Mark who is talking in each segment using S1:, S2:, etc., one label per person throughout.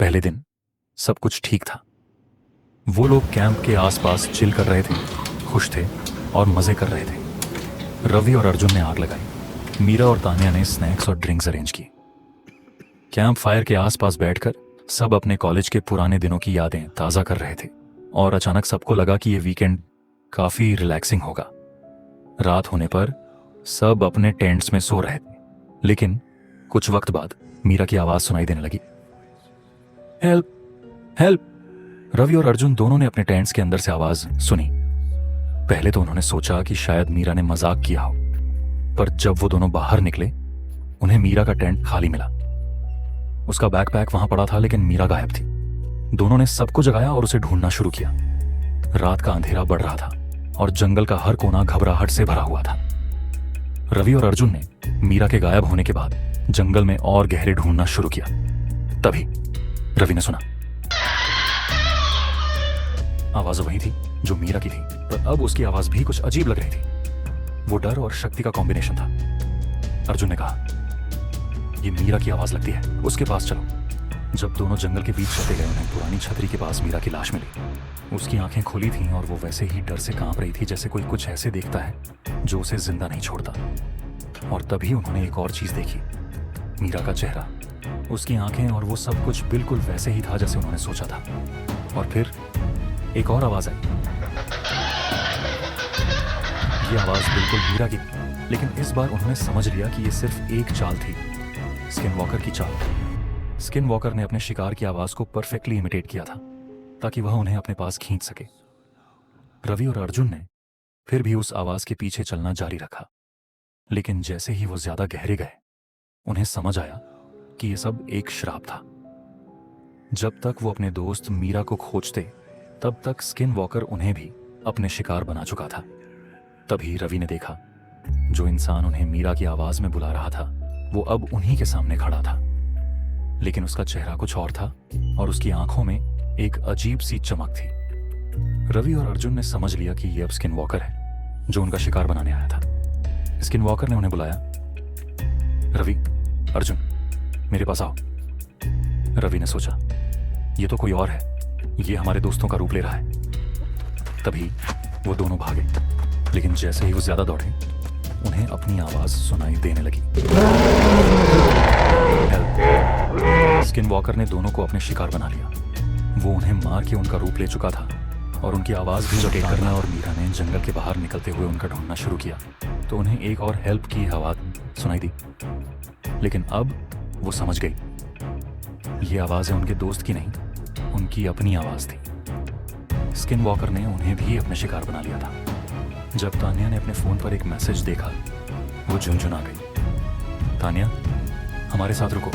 S1: पहले दिन सब कुछ ठीक था। वो लोग कैंप के आसपास चिल कर रहे थे, खुश थे और मजे कर रहे थे। रवि और अर्जुन ने आग लगाई। मीरा और तान्या ने स्नैक्स और ड्रिंक्स अरेंज की। कैंप फायर के आसपास बैठकर सब अपने कॉलेज के पुराने दिनों की यादें ताज़ा कर रहे थे। और अचानक सबको लगा कि ये वीकेंड काफ़ी रिलैक्सिंग होगा। रात होने पर सब अपने टेंट्स में सो रहे थे, लेकिन कुछ वक्त बाद मीरा की आवाज़ सुनाई देने लगी। Help, help! रवि और अर्जुन दोनों ने अपने टेंट्स के अंदर से आवाज सुनी। पहले तो उन्होंने सोचा कि शायद मीरा ने मजाक किया हो, पर जब वो दोनों बाहर निकले उन्हें मीरा का टेंट खाली मिला। उसका बैकपैक वहां पड़ा था, लेकिन मीरा गायब थी। दोनों ने सबको जगाया और उसे ढूंढना शुरू किया। रात का अंधेरा बढ़ रहा था और जंगल का हर कोना घबराहट से भरा हुआ था। रवि और अर्जुन ने मीरा के गायब होने के बाद जंगल में और गहरे ढूंढना शुरू किया। तभी रवि ने सुना आवाज वही थी जो मीरा की थी, पर अब उसकी आवाज भी कुछ अजीब लग रही थी। वो डर और शक्ति का कॉम्बिनेशन था। अर्जुन ने कहा, ये मीरा की आवाज लगती है, उसके पास चलो। जब दोनों जंगल के बीच चलते गए, उन्हें पुरानी छतरी के पास मीरा की लाश मिली। उसकी आंखें खुली थीं और वो वैसे ही डर से कांप रही थी जैसे कोई कुछ ऐसे देखता है जो उसे जिंदा नहीं छोड़ता। और तभी उन्होंने एक और चीज देखी, मीरा का चेहरा, उसकी आंखें, और वो सब कुछ बिल्कुल वैसे ही था जैसे उन्होंने सोचा था। और फिर एक और आवाज आई। ये आवाज बिल्कुल मीरा की, लेकिन इस बार उन्होंने समझ लिया कि ये सिर्फ एक चाल थी, स्किन वॉकर की चाल। स्किन वॉकर ने अपने शिकार की आवाज को परफेक्टली इमिटेट किया था ताकि वह उन्हें अपने पास खींच सके। रवि और अर्जुन ने फिर भी उस आवाज के पीछे चलना जारी रखा, लेकिन जैसे ही वो ज्यादा गहरे गए उन्हें समझ आया कि यह सब एक श्राप था। जब तक वो अपने दोस्त मीरा को खोजते, तब तक स्किन वॉकर उन्हें भी अपने शिकार बना चुका था। तभी रवि ने देखा, जो इंसान उन्हें मीरा की आवाज में बुला रहा था वो अब उन्हीं के सामने खड़ा था, लेकिन उसका चेहरा कुछ और था और उसकी आंखों में एक अजीब सी चमक थी। रवि और अर्जुन ने समझ लिया कि यह अब स्किन वॉकर है जो उनका शिकार बनाने आया था। स्किन वॉकर ने उन्हें बुलाया, रवि, अर्जुन, मेरे पास आओ। रवि ने सोचा, ये तो कोई और है, ये हमारे दोस्तों का रूप ले रहा है। तभी वो दोनों भागे, लेकिन जैसे ही वो ज्यादा दौड़े उन्हें अपनी आवाज सुनाई देने लगी। स्किन वॉकर ने दोनों को अपने शिकार बना लिया। वो उन्हें मार के उनका रूप ले चुका था और उनकी आवाज भी लोकेट करना, और मीरा ने जंगल के बाहर निकलते हुए उनका ढूंढना शुरू किया तो उन्हें एक और हेल्प की आवाज सुनाई दी। लेकिन अब वो समझ गई, ये आवाज है उनके दोस्त की नहीं, उनकी अपनी आवाज थी। स्किन वॉकर ने उन्हें भी अपने शिकार बना लिया था। जब तान्या ने अपने फोन पर एक मैसेज देखा, वो झुंझुना गई। तान्या, हमारे साथ रुको।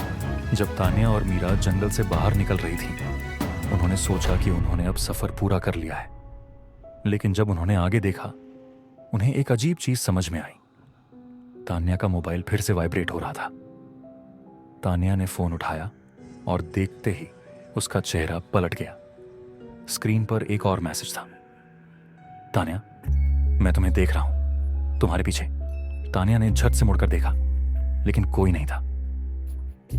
S1: जब तान्या और मीरा जंगल से बाहर निकल रही थी, उन्होंने सोचा कि उन्होंने अब सफर पूरा कर लिया है। लेकिन जब उन्होंने आगे देखा, उन्हें एक अजीब चीज समझ में आई। तान्या का मोबाइल फिर से वाइब्रेट हो रहा था। तान्या ने फोन उठाया और देखते ही उसका चेहरा पलट गया। स्क्रीन पर एक और मैसेज था, तान्या, मैं तुम्हें देख रहा हूं, तुम्हारे पीछे। तान्या ने झट से मुड़कर देखा, लेकिन कोई नहीं था।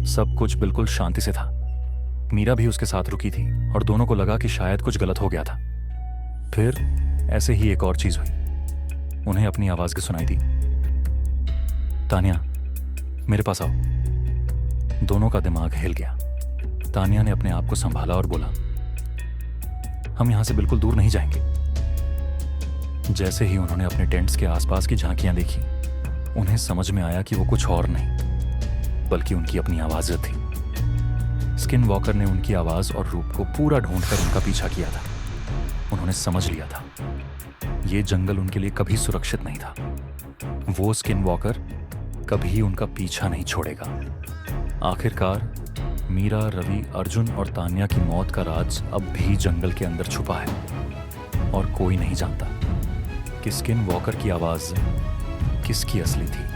S1: सब कुछ बिल्कुल शांति से था। मीरा भी उसके साथ रुकी थी और दोनों को लगा कि शायद कुछ गलत हो गया था। फिर ऐसे ही एक और चीज हुई। उन्हें अपनी आवाज की सुनाई दी, तान्या, मेरे पास आओ। दोनों का दिमाग हिल गया। तान्या ने अपने आप को संभाला और बोला, हम यहां से बिल्कुल दूर नहीं जाएंगे। जैसे ही उन्होंने अपने टेंट्स के आसपास की झांकियां देखी, उन्हें समझ में आया कि वो कुछ और नहीं बल्कि उनकी अपनी आवाज थी। स्किन वॉकर ने उनकी आवाज और रूप को पूरा ढूंढकर उनका पीछा किया था। उन्होंने समझ लिया था, ये जंगल उनके लिए कभी सुरक्षित नहीं था। वो स्किन वॉकर कभी उनका पीछा नहीं छोड़ेगा। आखिरकार मीरा, रवि, अर्जुन और तान्या की मौत का राज अब भी जंगल के अंदर छुपा है और कोई नहीं जानता कि स्किन वॉकर की आवाज किसकी असली थी।